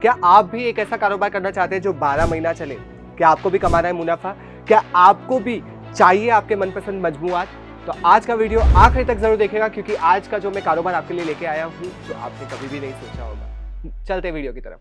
क्या आप भी एक ऐसा कारोबार करना चाहते हैं जो 12 महीना चले? क्या आपको भी कमाना है मुनाफा? क्या आपको भी चाहिए आपके मनपसंद मजमूआत? तो आज का वीडियो आखिर तक जरूर देखेगा, क्योंकि आज का जो मैं कारोबार आपके लिए लेके आया हूँ जो आपने कभी भी नहीं सोचा होगा। चलते वीडियो की तरफ।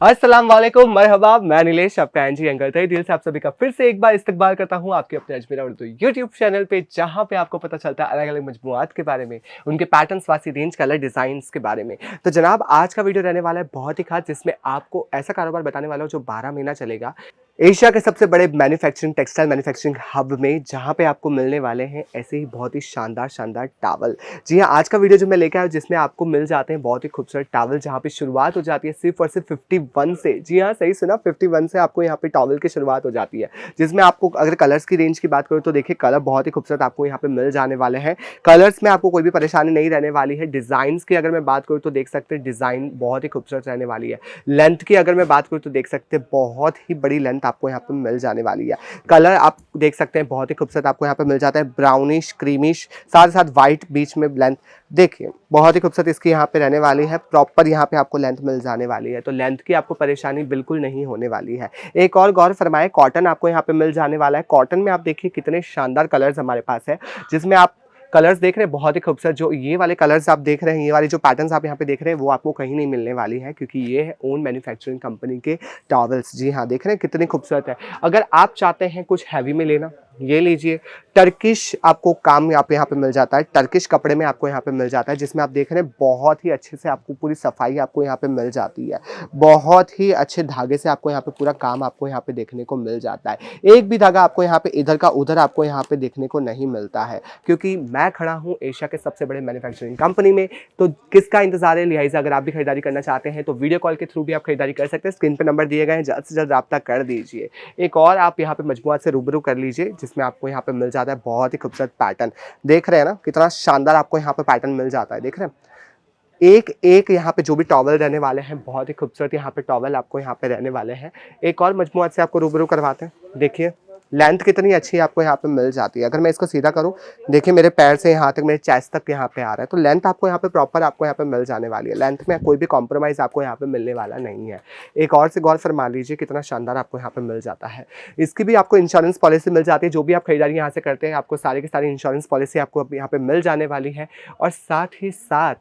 अस्सलाम वालेकुम, मरहबा, मैं नीलेश, आपका एनजी एंकर तहे दिल से आप सभी का फिर से एक बार इस्तकबाल करता हूं आपके अपने अजमेरा उर्दू यूट्यूब चैनल पे, जहां पे आपको पता चलता है अलग अलग मजमूआत के बारे में, उनके पैटर्न्स, वासी रेंज, कलर, डिजाइन्स के बारे में। तो जनाब, आज का वीडियो रहने वाला है बहुत ही खास, जिसमें आपको ऐसा कारोबार बताने वाला हूं जो 12 महीना चलेगा एशिया के सबसे बड़े मैन्युफैक्चरिंग टेक्सटाइल मैन्युफैक्चरिंग हब में, जहां पे आपको मिलने वाले हैं ऐसे ही बहुत ही शानदार शानदार टावल। जी हाँ, आज का वीडियो जो मैं लेकर आया हूं जिसमें आपको मिल जाते हैं बहुत ही खूबसूरत टावल, जहां पे शुरुआत हो जाती है सिर्फ और सिर्फ 51 से। जी हाँ, सही सुना, 51 से आपको यहाँ पे टॉवल की शुरुआत हो जाती है। जिसमें आपको अगर कलर्स की रेंज की बात करूँ तो देखिए, कलर बहुत ही खूबसूरत आपको यहाँ पे मिल जाने वाले हैं। कलर्स में आपको कोई भी परेशानी नहीं रहने वाली है। डिजाइन की अगर मैं बात करूँ तो देख सकते हैं डिजाइन बहुत ही खूबसूरत रहने वाली है। लेंथ की अगर मैं बात करूँ तो देख सकते हैं बहुत ही बड़ी लेंथ आपको यहाँ पे मिल जाने वाली है। कलर आप देख सकते हैं बहुत ही खूबसूरत आपको यहाँ पे मिल जाता है, ब्राउनिश, क्रीमिश, साथ साथ व्हाइट, बीच में लेंथ देखिए बहुत ही खूबसूरत इसकी यहाँ पे रहने वाली है। प्रॉपर यहाँ पे आपको लेंथ मिल जाने वाली है, तो लेंथ की आपको परेशानी बिल्कुल नहीं होने वाली है। एक और गौर फरमाए, कॉटन आपको यहाँ पे मिल जाने वाला है। कॉटन में आप देखिए कितने शानदार कलर्स हमारे पास है, जिसमें आप कलर्स देख रहे हैं बहुत ही खूबसूरत। जो ये वाले कलर्स आप देख रहे हैं, ये वाली जो पैटर्न्स आप यहाँ पे देख रहे हैं, वो आपको कहीं नहीं मिलने वाली है, क्योंकि ये है ओन मैन्युफैक्चरिंग कंपनी के टॉवल्स। जी हाँ, देख रहे हैं कितनी खूबसूरत है। अगर आप चाहते हैं कुछ हैवी में लेना, ये लीजिए। टर्किश आपको काम आप यहाँ पे मिल जाता है, टर्किश कपड़े में आपको यहाँ पे मिल जाता है, जिसमें आप देख रहे हैं बहुत ही अच्छे से आपको पूरी सफाई आपको यहाँ पे मिल जाती है। बहुत ही अच्छे धागे से आपको यहाँ पे पूरा काम आपको यहाँ पे देखने को मिल जाता है। एक भी धागा आपको यहाँ पे इधर का उधर आपको यहाँ पे देखने को नहीं मिलता है, क्योंकि मैं खड़ा हूँ एशिया के सबसे बड़े मैन्युफैक्चरिंग कंपनी में। तो किसका इंतजार है? लिहाजा अगर आप भी खरीदारी करना चाहते हैं तो वीडियो कॉल के थ्रू भी आप खरीदारी कर सकते हैं। स्क्रीन पर नंबर दिए गए हैं, जल्द से जल्द रब्ता कर दीजिए। एक और आप यहाँ पे मजमूआत से रूबरू कर लीजिए, जिसमें आपको यहाँ पे मिल जाता है बहुत ही खूबसूरत पैटर्न। देख रहे हैं ना कितना शानदार आपको यहाँ पे पैटर्न मिल जाता है। देख रहे हैं एक एक यहाँ पे जो भी टॉवल रहने वाले हैं, बहुत ही खूबसूरत यहाँ पे टॉवल आपको यहाँ पे रहने वाले हैं। एक और मजमूआत से आपको रूबरू करवाते हैं। देखिए लेंथ कितनी अच्छी आपको यहाँ पे मिल जाती है। अगर मैं इसको सीधा करूँ, देखिए मेरे पैर से यहाँ तक, मेरे चेस्ट तक यहाँ पे आ रहा है, तो लेंथ आपको यहाँ पे प्रॉपर आपको यहाँ पे मिल जाने वाली है। लेंथ में कोई भी कॉम्प्रोमाइज़ आपको यहाँ पे मिलने वाला नहीं है। एक और से गौर फरमा लीजिए कितना शानदार आपको यहाँ पे मिल जाता है। इसकी भी आपको इंश्योरेंस पॉलिसी मिल जाती है। जो भी आप खरीदारी यहाँ से करते हैं, आपको सारी की सारी इंश्योरेंस पॉलिसी आपको यहाँ पे मिल जाने वाली है। और साथ ही साथ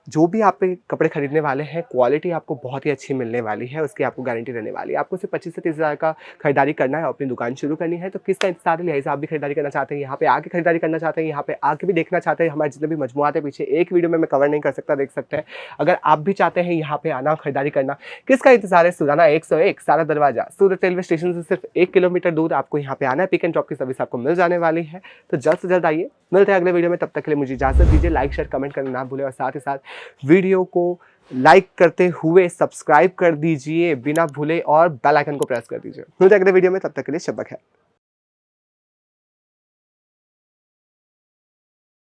जो भी आप कपड़े खरीदने वाले हैं, क्वालिटी आपको बहुत ही अच्छी मिलने वाली है, उसकी आपको गारंटी रहने वाली है। आपको सिर्फ 25 से 30 हज़ार का खरीदारी करना है और अपनी दुकान शुरू करनी है। तो किसका इंतजार है? लिहाजा आप भी खरीदारी करना चाहते हैं, यहाँ पे आके खरीदारी करना चाहते हैं, यहाँ पे आके भी देखना चाहते हैं हमारे जितने भी मजमूआत है, पीछे एक वीडियो में मैं कवर नहीं कर सकता, देख सकते हैं। अगर आप भी चाहते हैं यहाँ पे आना, खरीदारी करना, किसका इंतजार है? सुराना 101 सारा दरवाजा, सूरत रेलवे स्टेशन से सिर्फ 1 किलोमीटर दूर आपको यहाँ पे आना है। पिक एंड ड्रॉप की सर्विस आपको मिल जाने वाली है। तो जल्द से जल्द आइए, मिलते हैं अगले वीडियो में। तब तक के लिए मुझे इजाजत दीजिए। लाइक, शेयर, कमेंट करना ना भूलें, और साथ ही साथ वीडियो को लाइक करते हुए सब्सक्राइब कर दीजिए बिना भूले, और बेल आइकन को प्रेस कर दीजिए। मिलते हैं अगले वीडियो में, तब तक के लिए शब ब खैर।